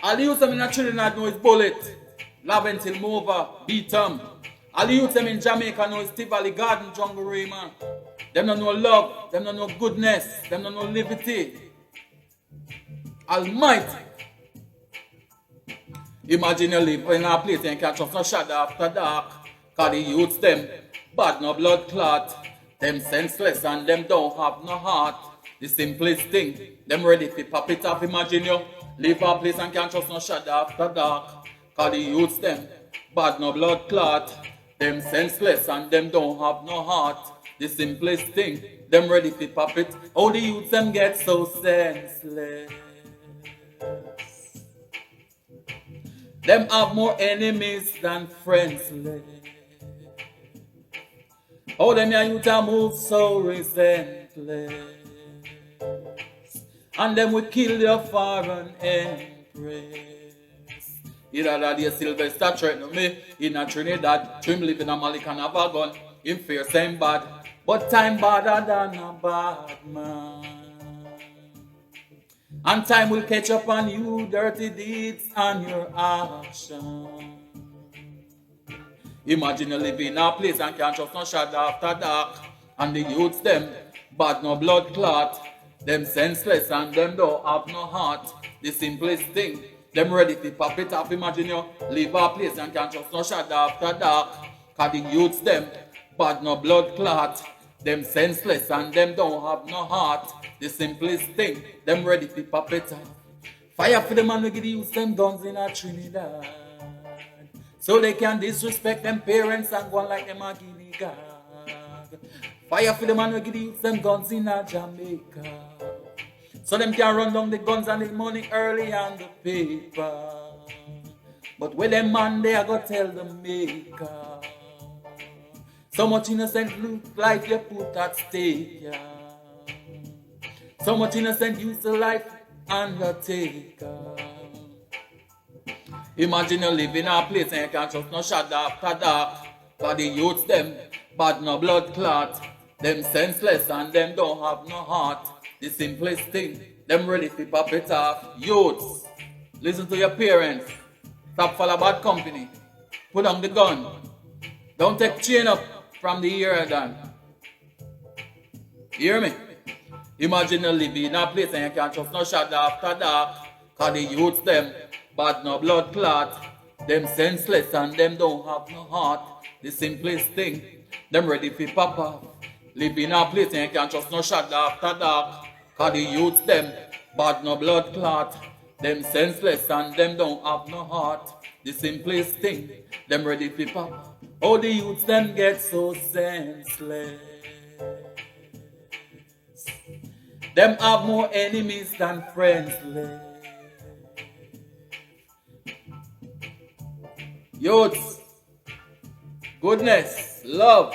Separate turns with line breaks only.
All the youths them in Trinidad know is Bullet, Laventil Mova, Beatum. All the youths them in Jamaica know is Tivoli Garden, Jungle Raymond. Them don't know love, them don't know goodness, them don't know liberty. Almighty. Imagine you live in a place and catch up no shadow after dark. Cause the youths them bad no blood clot. Them senseless and them don't have no heart. The simplest thing, them ready to pop it up. Imagine you live a place and can't trust no shadow after dark. Cause the youths them bad no blood clot. Them senseless and them don't have no heart. The simplest thing, them ready to pop it. How the youths them get so senseless. Them have more enemies than friends left. Oh, them ya youth a move so resentless. And them will kill your foreign empress. Either that day Sylvester threaten me in a Trinidad. Trim live in a Malik and have a gun. Him fear same bad. But time badder than a bad man. And time will catch up on you, dirty deeds and your actions. Imagine you live in a place and can't trust no shadow after dark. And the youths them bad no blood clot. Them senseless and them don't have no heart. The simplest thing, them ready to pop it up. Imagine you live a place and can't trust no shadow after dark. Cause the youths them bad no blood clot. Them senseless and them don't have no heart. The simplest thing, them ready to pop it up. Fire for the man who give the youths them guns in a Trinidad. So they can disrespect them parents and go on like them a guinea gag. Fire for the man who give the youths them guns in a Jamaica. So them can run down the guns and the money early on the paper. But when them man they are gonna tell the maker. So much innocent look like you put at stake, yeah. So much innocent use to life undertaker. Imagine you live in a place and you can't trust no shadow after dark. Cause the youths them bad no blood clot. Them senseless and them don't have no heart. The simplest thing, them ready to pop it off. Youths, listen to your parents. Stop follow bad company. Put down the gun. Don't take chain up from the ear down. You hear me? Imagine you live in a place and you can't trust no shadow after dark. Cause the youths them bad no blood clot. Them senseless and them don't have no heart. The simplest thing, them ready for pop off. Live in a place and you can't trust no shadow after dark. Cause the youths them bad no blood clot. Them senseless and them don't have no heart. The simplest thing, them ready for pop off. Oh, the youths them get so senseless. Them have more enemies than friends left. Youths, goodness, love,